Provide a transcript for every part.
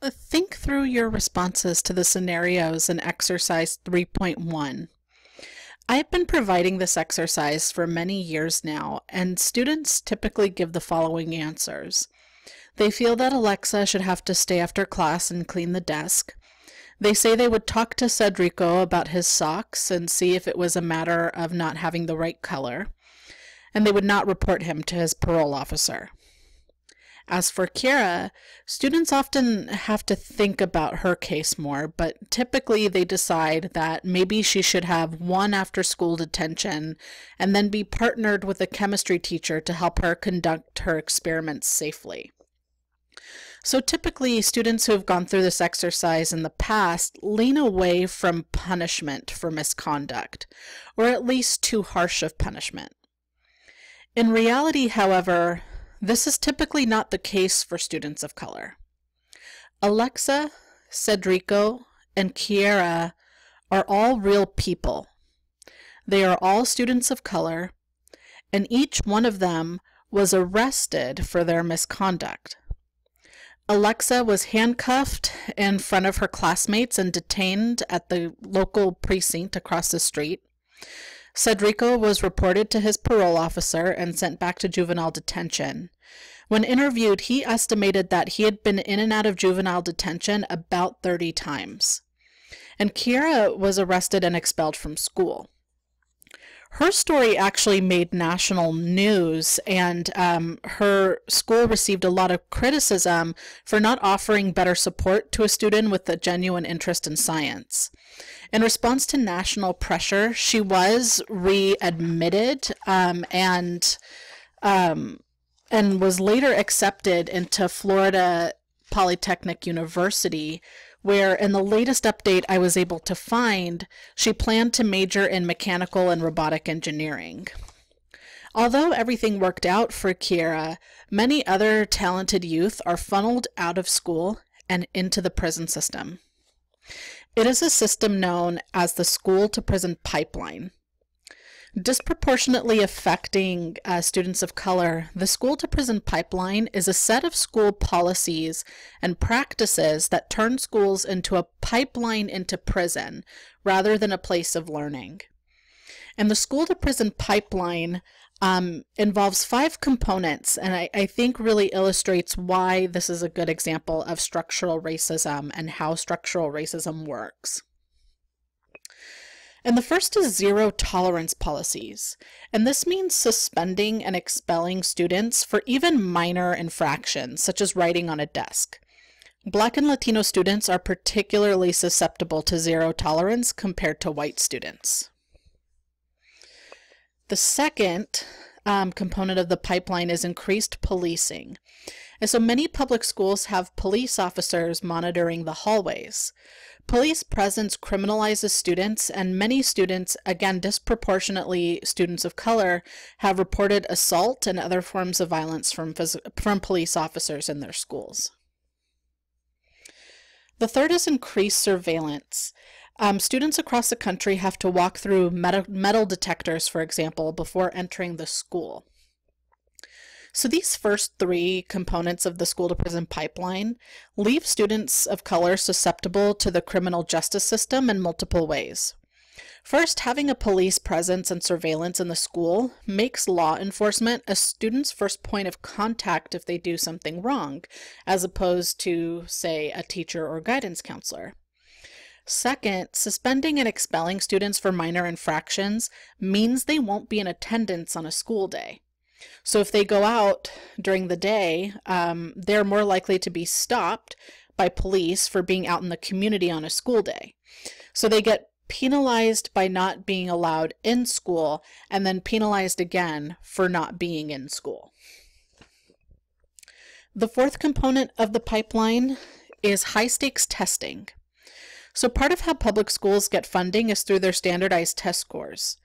Think through your responses to the scenarios in exercise 3.1. I've been providing this exercise for many years now, and students typically give the following answers. They feel that Alexa should have to stay after class and clean the desk. They say they would talk to Cedrico about his socks and see if it was a matter of not having the right color, and they would not report him to his parole officer. As for Kira, students often have to think about her case more, but typically they decide that maybe she should have one after-school detention and then be partnered with a chemistry teacher to help her conduct her experiments safely. So typically, students who have gone through this exercise in the past lean away from punishment for misconduct, or at least too harsh of punishment. In reality, however, this is typically not the case for students of color. Alexa, Cedrico, and Kiera are all real people. They are all students of color, and each one of them was arrested for their misconduct. Alexa was handcuffed in front of her classmates and detained at the local precinct across the street. Cedrico was reported to his parole officer and sent back to juvenile detention. When interviewed, he estimated that he had been in and out of juvenile detention about 30 times. And Kiera was arrested and expelled from school. Her story actually made national news, and her school received a lot of criticism for not offering better support to a student with a genuine interest in science. In response to national pressure, she was readmitted and was later accepted into Florida Polytechnic University, where in the latest update I was able to find, she planned to major in mechanical and robotic engineering. Although everything worked out for Kiera, many other talented youth are funneled out of school and into the prison system. It is a system known as the school-to-prison pipeline. Disproportionately affecting students of color, the school-to-prison pipeline is a set of school policies and practices that turn schools into a pipeline into prison rather than a place of learning. And the school-to-prison pipeline involves 5 components, and I think really illustrates why this is a good example of structural racism and how structural racism works. And the first is zero tolerance policies, and this means suspending and expelling students for even minor infractions, such as writing on a desk. Black and Latino students are particularly susceptible to zero tolerance compared to white students. The second component of the pipeline is increased policing. And so many public schools have police officers monitoring the hallways. Police presence criminalizes students, and many students, again disproportionately students of color, have reported assault and other forms of violence from police officers in their schools. The third is increased surveillance. Students across the country have to walk through metal detectors, for example, before entering the school. So these first 3 components of the school-to-prison pipeline leave students of color susceptible to the criminal justice system in multiple ways. First, having a police presence and surveillance in the school makes law enforcement a student's first point of contact if they do something wrong, as opposed to, say, a teacher or guidance counselor. Second, suspending and expelling students for minor infractions means they won't be in attendance on a school day. So if they go out during the day, they're more likely to be stopped by police for being out in the community on a school day. So they get penalized by not being allowed in school, and then penalized again for not being in school. The fourth component of the pipeline is high-stakes testing. So part of how public schools get funding is through their standardized test scores.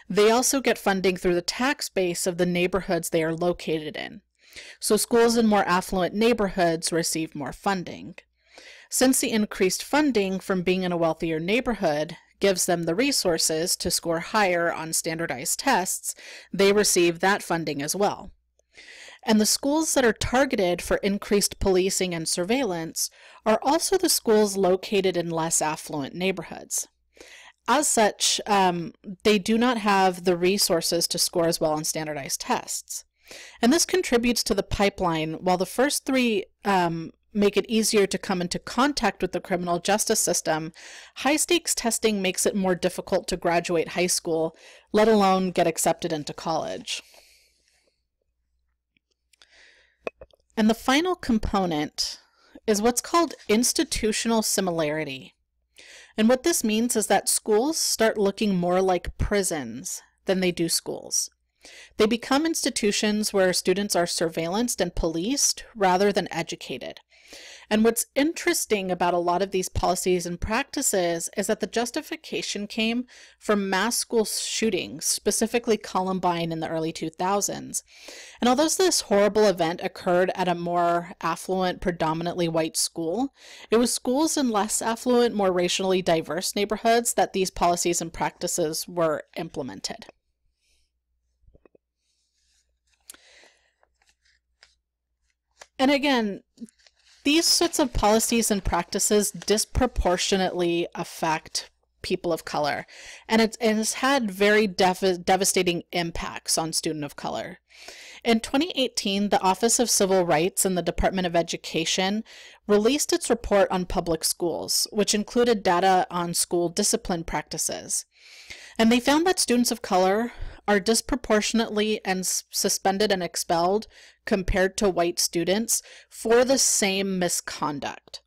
They also get funding through the tax base of the neighborhoods they are located in. So schools in more affluent neighborhoods receive more funding. Since the increased funding from being in a wealthier neighborhood gives them the resources to score higher on standardized tests, they receive that funding as well. And the schools that are targeted for increased policing and surveillance are also the schools located in less affluent neighborhoods. As such, they do not have the resources to score as well on standardized tests. And this contributes to the pipeline. While the first three make it easier to come into contact with the criminal justice system, high-stakes testing makes it more difficult to graduate high school, let alone get accepted into college. And the final component is what's called institutional similarity. And what this means is that schools start looking more like prisons than they do schools. They become institutions where students are surveillanced and policed rather than educated. And what's interesting about a lot of these policies and practices is that the justification came from mass school shootings, specifically Columbine in the early 2000s. And although this horrible event occurred at a more affluent, predominantly white school, it was schools in less affluent, more racially diverse neighborhoods that these policies and practices were implemented. And again, these sorts of policies and practices disproportionately affect people of color, and it's had very devastating impacts on students of color. In 2018, the Office of Civil Rights and the Department of Education released its report on public schools, which included data on school discipline practices. And they found that students of color are disproportionately and suspended and expelled compared to white students for the same misconduct.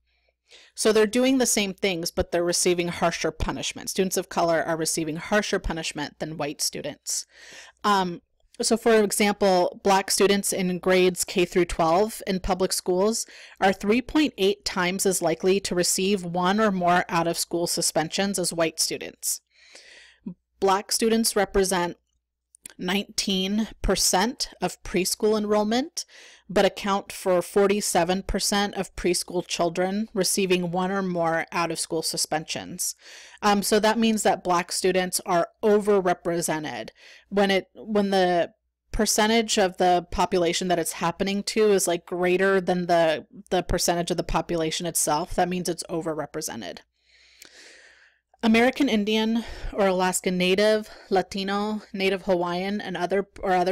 So they're doing the same things, but they're receiving harsher punishment. Students of color are receiving harsher punishment than white students. So for example, Black students in grades K through 12 in public schools are 3.8 times as likely to receive one or more out-of-school suspensions as white students. Black students represent 19% of preschool enrollment, but account for 47% of preschool children receiving one or more out-of-school suspensions. So that means that Black students are overrepresented when the percentage of the population that it's happening to is like greater than the percentage of the population itself. That means it's overrepresented. American Indian or Alaska Native, Latino, Native Hawaiian, and other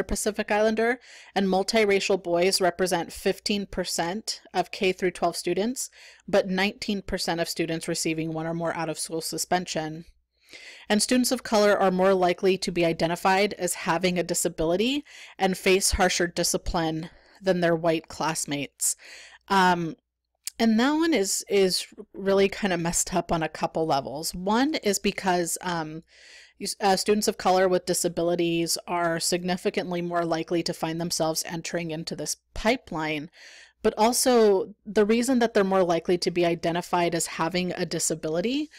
Pacific Islander and multiracial boys represent 15% of K through 12 students, but 19% of students receiving one or more out-of-school suspension. And students of color are more likely to be identified as having a disability and face harsher discipline than their white classmates. And that one is really kind of messed up on a couple levels. One is because students of color with disabilities are significantly more likely to find themselves entering into this pipeline, but also the reason that they're more likely to be identified as having a disability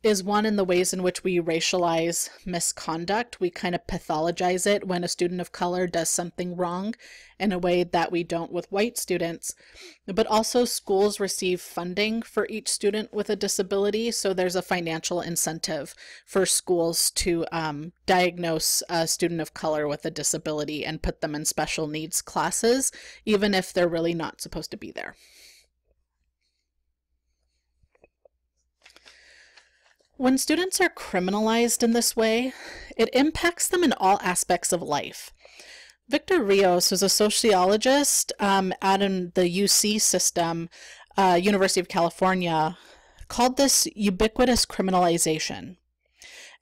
is one in the ways in which we racialize misconduct. We kind of pathologize it when a student of color does something wrong in a way that we don't with white students. But also schools receive funding for each student with a disability, so there's a financial incentive for schools to diagnose a student of color with a disability and put them in special needs classes, even if they're really not supposed to be there. When students are criminalized in this way, it impacts them in all aspects of life. Victor Rios, who's a sociologist out in the UC system, University of California, called this ubiquitous criminalization.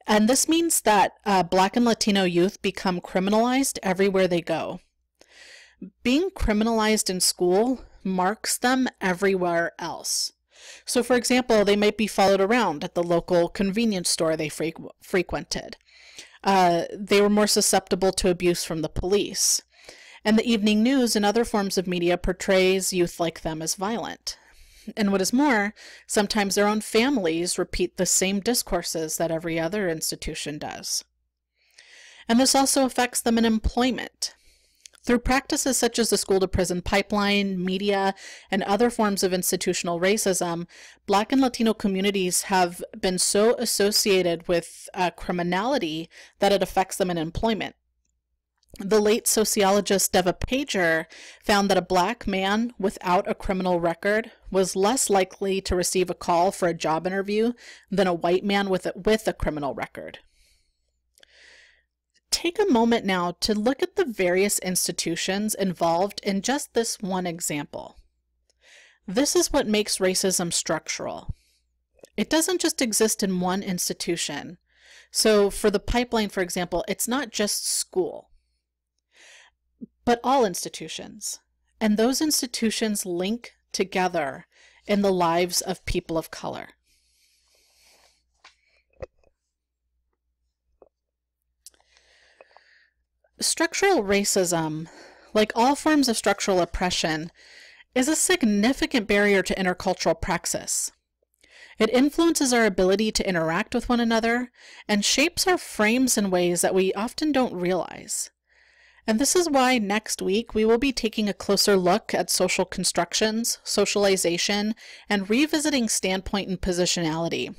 And this means that Black and Latino youth become criminalized everywhere they go. Being criminalized in school marks them everywhere else. So for example, they might be followed around at the local convenience store they frequented. They were more susceptible to abuse from the police. And the evening news and other forms of media portrays youth like them as violent. And what is more, sometimes their own families repeat the same discourses that every other institution does. And this also affects them in employment. Through practices such as the school-to-prison pipeline, media, and other forms of institutional racism, Black and Latino communities have been so associated with criminality that it affects them in employment. The late sociologist Deva Pager found that a black man without a criminal record was less likely to receive a call for a job interview than a white man with a criminal record. Take a moment now to look at the various institutions involved in just this one example. This is what makes racism structural. It doesn't just exist in one institution. So for the pipeline, for example, it's not just school, but all institutions. And those institutions link together in the lives of people of color. Structural racism, like all forms of structural oppression, is a significant barrier to intercultural praxis. It influences our ability to interact with one another and shapes our frames in ways that we often don't realize. And this is why next week we will be taking a closer look at social constructions, socialization, and revisiting standpoint and positionality.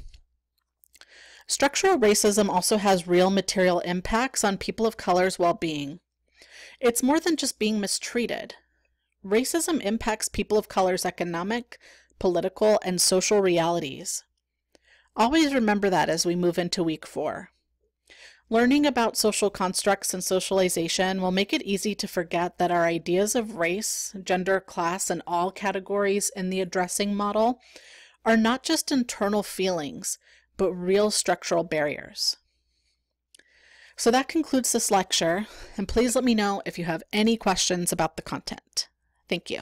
Structural racism also has real material impacts on people of color's well-being. It's more than just being mistreated. Racism impacts people of color's economic, political, and social realities. Always remember that as we move into week 4. Learning about social constructs and socialization will make it easy to forget that our ideas of race, gender, class, and all categories in the addressing model are not just internal feelings, but real structural barriers. So that concludes this lecture, and please let me know if you have any questions about the content. Thank you.